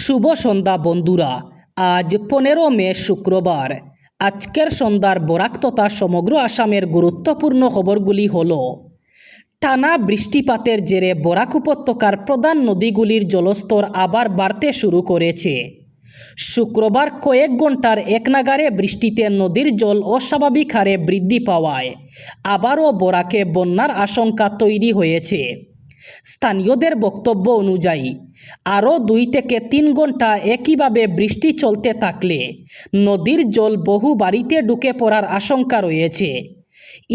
শুভ সন্ধ্যা বন্ধুরা। আজ 15 মে শুক্রবার। আজকের সন্ধ্যার বরাক তথা সমগ্র আসামের গুরুত্বপূর্ণ খবরগুলি হল: টানা বৃষ্টিপাতের জেরে বরাক উপত্যকার প্রধান নদীগুলির জলস্তর আবার বাড়তে শুরু করেছে। শুক্রবার কয়েক ঘন্টার একনাগাড়ে বৃষ্টিতে নদীর জল অস্বাভাবিক হারে বৃদ্ধি পাওয়ায় আবারও বরাকে বন্যার আশঙ্কা তৈরি হয়েছে। স্থানীয়দের বক্তব্য অনুযায়ী আরও 2 থেকে 3 ঘন্টা একইভাবে বৃষ্টি চলতে থাকলে নদীর জল বহু বাড়িতে ঢুকে পড়ার আশঙ্কা রয়েছে।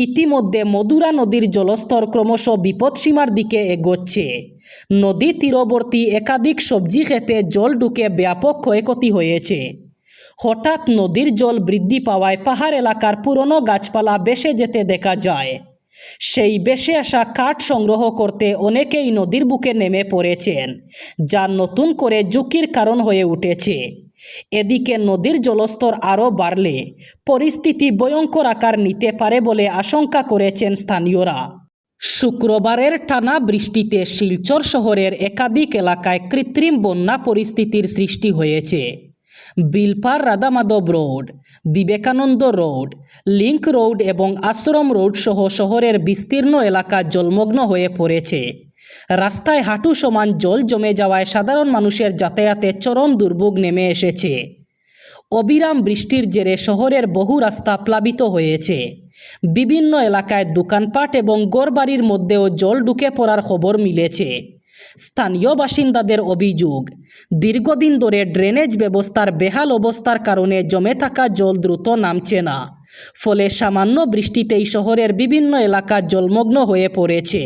ইতিমধ্যে মধুরা নদীর জলস্তর ক্রমশ বিপদসীমার দিকে এগোচ্ছে। নদী তীরবর্তী একাধিক সবজি ক্ষেতে জল ঢুকে ব্যাপক ক্ষয়ক্ষতি হয়েছে। হঠাৎ নদীর জল বৃদ্ধি পাওয়ায় পাহাড় এলাকার পুরনো গাছপালা ভেসে যেতে দেখা যায়। সেই ভেসে আসা কাঠ সংগ্রহ করতে অনেকেই নদীর বুকে নেমে পড়েছেন, যা নতুন করে ঝুঁকির কারণ হয়ে উঠেছে। এদিকে নদীর জলস্তর আরও বাড়লে পরিস্থিতি ভয়ঙ্কর আকার নিতে পারে বলে আশঙ্কা করেছেন স্থানীয়রা। শুক্রবারের টানা বৃষ্টিতে শিলচর শহরের একাধিক এলাকায় কৃত্রিম বন্যা পরিস্থিতির সৃষ্টি হয়েছে। Bilpar Radhamadhab road, Vivekananda road, link road এবং আশ্রম রোড সহ শহরের বিস্তীর্ণ এলাকা জলমগ্ন হয়ে পড়েছে। রাস্তায় হাঁটু সমান জল জমে যাওয়ায় সাধারণ মানুষের যাতায়াতে চরম দুর্ভোগ নেমে এসেছে। অবিরাম বৃষ্টির জেরে শহরের বহু রাস্তা প্লাবিত হয়েছে। বিভিন্ন এলাকায় দোকানপাট এবং ঘরবাড়ির মধ্যেও জল ঢুকে পড়ার খবর মিলেছে। স্থানীয় বাসিন্দাদের অভিযোগ, দীর্ঘদিন ধরে ড্রেনেজ ব্যবস্থার বেহাল অবস্থার কারণে জমে থাকা জল দ্রুত নামছে না। ফলে সামান্য বৃষ্টিতেই শহরের বিভিন্ন এলাকা জলমগ্ন হয়ে পড়েছে।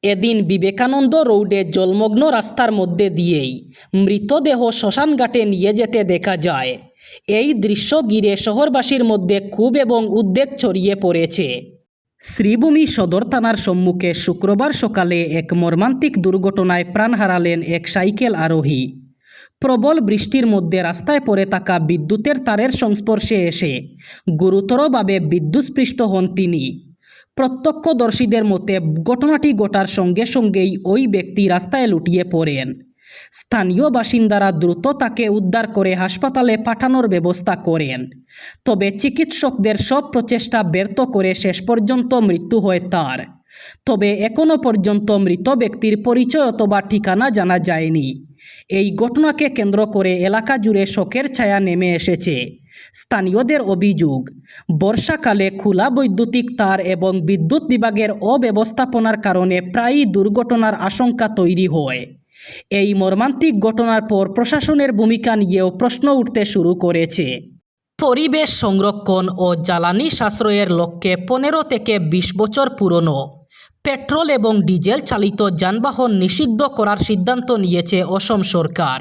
এদিন বিবেকানন্দ রোডে জলমগ্ন রাস্তার মধ্যে দিয়েই মৃতদেহ শ্মশানঘাটে নিয়ে যেতে দেখা যায়। এই দৃশ্য ঘিরে শহরবাসীর মধ্যে ক্ষোভ এবং উদ্বেগ ছড়িয়ে পড়েছে। শ্রীভূমি সদর থানার সম্মুখে শুক্রবার সকালে এক মর্মান্তিক দুর্ঘটনায় প্রাণ হারালেন এক সাইকেল আরোহী। প্রবল বৃষ্টির মধ্যে রাস্তায় পড়ে থাকা বিদ্যুতের তারের সংস্পর্শে এসে গুরুতরভাবে বিদ্যুৎস্পৃষ্ট হন তিনি। প্রত্যক্ষদর্শীদের মতে ঘটনাটি ঘটার সঙ্গে সঙ্গেই ওই ব্যক্তি রাস্তায় লুটিয়ে পড়েন। স্থানীয় বাসিন্দারা দ্রুত তাকে উদ্ধার করে হাসপাতালে পাঠানোর ব্যবস্থা করেন। তবে চিকিৎসকদের সব প্রচেষ্টা ব্যর্থ করে শেষ পর্যন্ত মৃত্যু হয় তার। তবে এখনও পর্যন্ত মৃত ব্যক্তির পরিচয় অথবা ঠিকানা জানা যায়নি। এই ঘটনাকে কেন্দ্র করে এলাকা জুড়ে শোকের ছায়া নেমে এসেছে। স্থানীয়দের অভিযোগ, বর্ষাকালে খোলা বৈদ্যুতিক তার এবং বিদ্যুৎ বিভাগের অব্যবস্থাপনার কারণে প্রায়ই দুর্ঘটনার আশঙ্কা তৈরি হয়। এই মর্মান্তিক ঘটনার পর প্রশাসনের ভূমিকা নিয়েও প্রশ্ন উঠতে শুরু করেছে। পরিবেশ সংরক্ষণ ও জ্বালানি সাশ্রয়ের লক্ষ্যে 15 থেকে 20 বছর পুরনো পেট্রোল এবং ডিজেল চালিত যানবাহন নিষিদ্ধ করার সিদ্ধান্ত নিয়েছে অসম সরকার।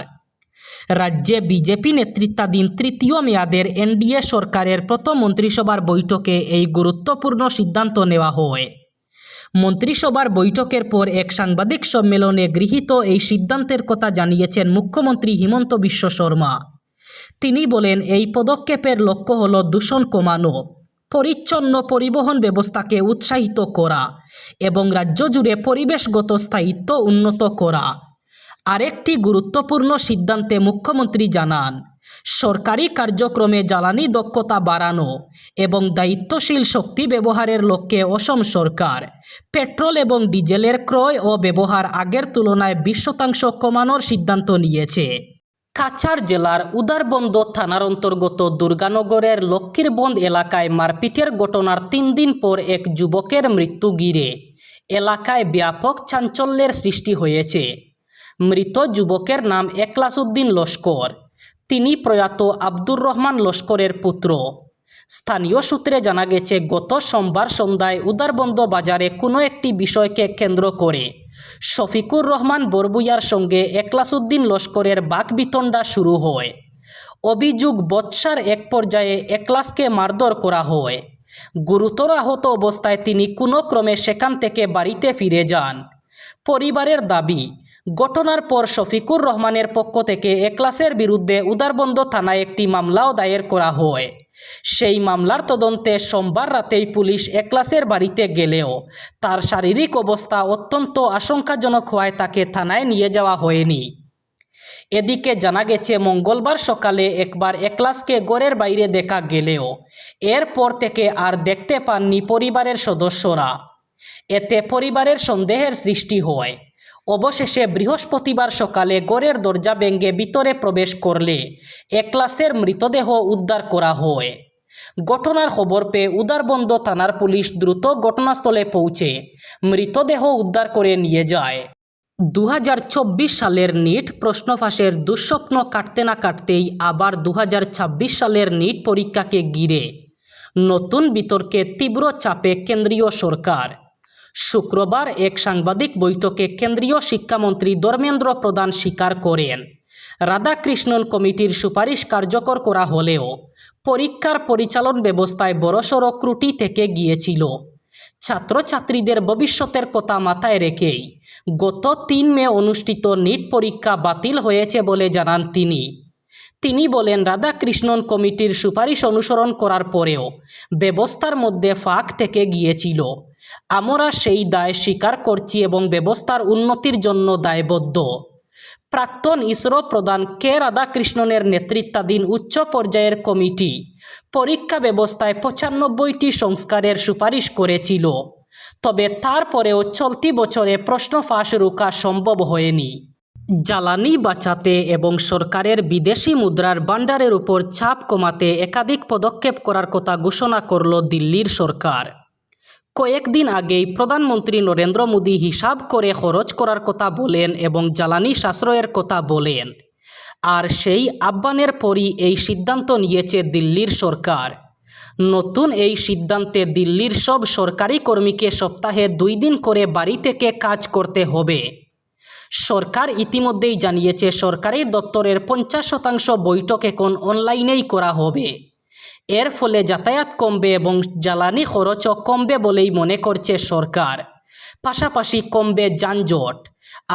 রাজ্যে বিজেপি নেতৃত্বাধীন তৃতীয় মেয়াদের এনডিএ সরকারের প্রথম মন্ত্রিসভার বৈঠকে এই গুরুত্বপূর্ণ সিদ্ধান্ত নেওয়া হয়। মন্ত্রিসভার বৈঠকের পর এক সাংবাদিক সম্মেলনে গৃহীত এই সিদ্ধান্তের কথা জানিয়েছেন মুখ্যমন্ত্রী হিমন্ত বিশ্ব শর্মা। তিনি বলেন, এই পদক্ষেপের লক্ষ্য হল দূষণ কমানো, পরিচ্ছন্ন পরিবহন ব্যবস্থাকে উৎসাহিত করা এবং রাজ্য জুড়ে পরিবেশগত স্থায়িত্ব উন্নত করা। আরেকটি গুরুত্বপূর্ণ সিদ্ধান্তে মুখ্যমন্ত্রী জানান, সরকারি কার্যক্রমে জ্বালানি দক্ষতা বাড়ানো এবং দায়িত্বশীল শক্তি ব্যবহারের লক্ষ্যে অসম সরকার পেট্রোল এবং ডিজেলের ক্রয় ও ব্যবহার আগের তুলনায় 20% কমানোর সিদ্ধান্ত নিয়েছে। কাছাড় জেলার উদারবন্দ থানার অন্তর্গত দুর্গানগরের লক্ষ্মীরবন্দ এলাকায় মারপিটের ঘটনার 3 দিন পর এক যুবকের মৃত্যু ঘিরে এলাকায় ব্যাপক চাঞ্চল্যের সৃষ্টি হয়েছে। মৃত যুবকের নাম একলাসউদ্দিন লস্কর। তিনি প্রয়াত আব্দুর রহমান লস্করের পুত্র। স্থানীয় সূত্রে জানা গেছে, গত সোমবার সন্ধ্যায় উদারবন্দ বাজারে কোনো একটি বিষয়কে কেন্দ্র করে শফিকুর রহমান বরবুইয়ার সঙ্গে একলাসউদ্দিন লস্করের বাকবিতণ্ডা শুরু হয়। অভিযোগ, বৎসার এক পর্যায়ে একলাসকে মারধর করা হয়। গুরুতর আহত অবস্থায় তিনি কোনো ক্রমে সেখান থেকে বাড়িতে ফিরে যান। পরিবারের দাবি, ঘটনার পর শফিকুর রহমানের পক্ষ থেকে একলাসের বিরুদ্ধে উদারবন্দ থানায় একটি মামলাও দায়ের করা হয়। সেই মামলার তদন্তে সোমবার রাতেই পুলিশ একলাসের বাড়িতে গেলেও তার শারীরিক অবস্থা অত্যন্ত আশঙ্কাজনক হওয়ায় তাকে থানায় নিয়ে যাওয়া হয়নি। এদিকে জানা গেছে মঙ্গলবার সকালে একবার একলাসকে ঘরের বাইরে দেখা গেলেও এরপর থেকে আর দেখতে পাননি পরিবারের সদস্যরা। এতে পরিবারের সন্দেহের সৃষ্টি হয়। অবশেষে বৃহস্পতিবার সকালে ঘরের দরজা ভেঙে ভিতরে প্রবেশ করলে একলাসের মৃতদেহ উদ্ধার করা হয়। ঘটনার খবর পেয়ে উদারবন্দ থানার পুলিশ দ্রুত ঘটনাস্থলে পৌঁছে মৃতদেহ উদ্ধার করে নিয়ে যায়। 2024 সালের নিট প্রশ্ন ফাঁসের দুঃস্বপ্ন কাটতে না কাটতেই আবার 2026 সালের নিট পরীক্ষাকে ঘিরে নতুন বিতর্কে তীব্র চাপে কেন্দ্রীয় সরকার। শুক্রবার এক সাংবাদিক বৈঠকে কেন্দ্রীয় শিক্ষামন্ত্রী ধর্মেন্দ্র প্রধান স্বীকার করেন, রাধাকৃষ্ণন কমিটির সুপারিশ কার্যকর করা হলেও পরীক্ষার পরিচালন ব্যবস্থায় বড়সড় ত্রুটি থেকে গিয়েছিল। ছাত্রছাত্রীদের ভবিষ্যতের কথা মাথায় রেখেই গত 3 মে অনুষ্ঠিত নিট পরীক্ষা বাতিল হয়েছে বলে জানান তিনি বলেন, রাধাকৃষ্ণন কমিটির সুপারিশ অনুসরণ করার পরেও ব্যবস্থার মধ্যে ফাঁক থেকে গিয়েছিল। আমরা সেই দায় স্বীকার করছি এবং ব্যবস্থার উন্নতির জন্য দায়বদ্ধ। প্রাক্তন ইসরো প্রধান কে রাধাকৃষ্ণনের নেতৃত্বাধীন উচ্চ পর্যায়ের কমিটি পরীক্ষা ব্যবস্থায় 95টি সংস্কারের সুপারিশ করেছিল। তবে তারপরেও চলতি বছরে প্রশ্ন ফাঁস রোকা সম্ভব হয়নি। জ্বালানি বাঁচাতে এবং সরকারের বিদেশি মুদ্রার ভাণ্ডারের উপর চাপ কমাতে একাধিক পদক্ষেপ করার কথা ঘোষণা করল দিল্লির সরকার। কয়েকদিন আগেই প্রধানমন্ত্রী নরেন্দ্র মোদী হিসাব করে খরচ করার কথা বলেন এবং জ্বালানি সাশ্রয়ের কথা বলেন। আর সেই আহ্বানের পরই এই সিদ্ধান্ত নিয়েছে দিল্লির সরকার। নতুন এই সিদ্ধান্তে দিল্লির সব সরকারি কর্মীকে সপ্তাহে 2 দিন করে বাড়ি থেকে কাজ করতে হবে। সরকার ইতিমধ্যেই জানিয়েছে সরকারি দপ্তরের 50% বৈঠক এখন অনলাইনেই করা হবে। এর ফলে যাতায়াত কমবে এবং জ্বালানি খরচও কমবে বলেই মনে করছে সরকার। পাশাপাশি কমবে যানজট।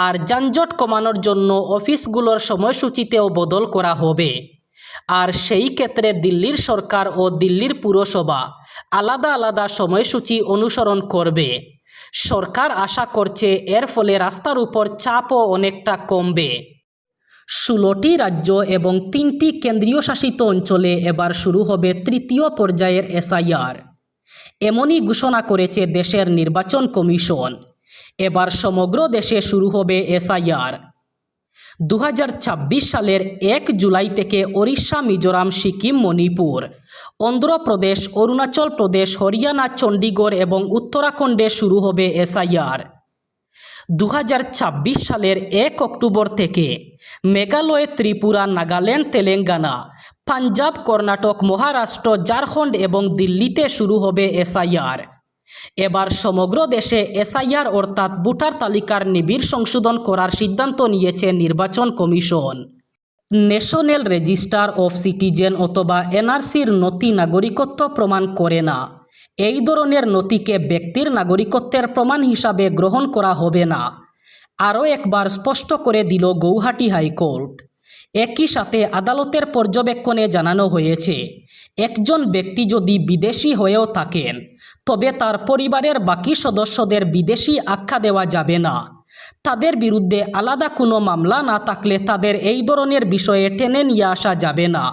আর যানজট কমানোর জন্য অফিসগুলোর সময়সূচিতেও বদল করা হবে। আর সেই ক্ষেত্রে দিল্লির সরকার ও দিল্লির পুরসভা আলাদা আলাদা সময়সূচি অনুসরণ করবে। সরকার আশা করছে এর ফলে রাস্তার উপর চাপও অনেকটা কমবে। 16টি রাজ্য এবং 3টি কেন্দ্রীয় শাসিত অঞ্চলে এবার শুরু হবে 3য় পর্যায়ের SIR। এমনই ঘোষণা করেছে দেশের নির্বাচন কমিশন। এবার সমগ্র দেশে শুরু হবে SIR। 2026 সালের 1 জুলাই থেকে ওড়িশা, মিজোরাম, সিকিম, মণিপুর, অন্ধ্রপ্রদেশ, অরুণাচল প্রদেশ, হরিয়ানা, চণ্ডীগড় এবং উত্তরাখণ্ডে শুরু হবে SIR। 2026 সালের 1 অক্টোবর থেকে মেঘালয়, ত্রিপুরা, নাগাল্যান্ড, তেলেঙ্গানা, পাঞ্জাব, কর্ণাটক, মহারাষ্ট্র, ঝাড়খণ্ড এবং দিল্লিতে শুরু হবে SIR। এবার সমগ্র দেশে SIR অর্থাৎ ভোটার তালিকার নিবিড় সংশোধন করার সিদ্ধান্ত নিয়েছে নির্বাচন commission. National register of citizen অথবা NRCর নথি নাগরিকত্ব প্রমাণ করে না। এই ধরনের নথিকে ব্যক্তির নাগরিকত্বের প্রমাণ হিসাবে গ্রহণ করা হবে না। আরও একবার স্পষ্ট করে দিল গৌহাটি হাইকোর্ট। একই সাথে আদালতের পর্যবেক্ষণে জানানো হয়েছে, একজন ব্যক্তি যদি বিদেশি হয়েও থাকেন তবে তার পরিবারের বাকি সদস্যদের বিদেশি আখ্যা দেওয়া যাবে না। তাদের বিরুদ্ধে আলাদা কোনো মামলা না থাকলে তাদের এই ধরনের বিষয়ে টেনে নিয়ে আসা যাবে না।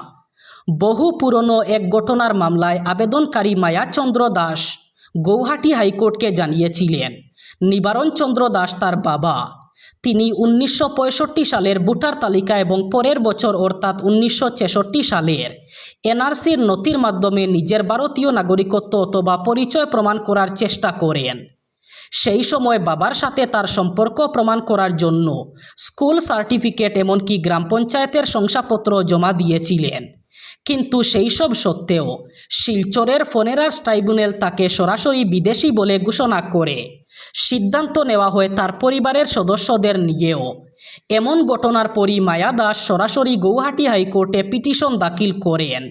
বহু পুরনো এক ঘটনার মামলায় আবেদনকারী মায়াচন্দ্র দাস গৌহাটি হাইকোর্টকে জানিয়েছিলেন, নিবারণ চন্দ্র দাস তার বাবা। তিনি 1965 সালের ভোটার তালিকা এবং পরের বছর অর্থাৎ 1966 সালের NRCর নথির মাধ্যমে নিজের ভারতীয় নাগরিকত্ব অথবা পরিচয় প্রমাণ করার চেষ্টা করেন। সেই সময় বাবার সাথে তার সম্পর্ক প্রমাণ করার জন্য স্কুল সার্টিফিকেট এমনকি গ্রাম পঞ্চায়েতের শংসাপত্র জমা দিয়েছিলেন। কিন্তু সেই সব সত্ত্বেও শিলচরের ফনেরার্স ট্রাইব্যুনাল তাকে সরাসরি বিদেশি বলে ঘোষণা করে সিদ্ধান্ত নেওয়া হয় তার পরিবারের সদস্যদের নিয়েও। এমন ঘটনার পরই মায়া দাস সরাসরি গৌহাটি হাইকোর্টে পিটিশন দাখিল করেন।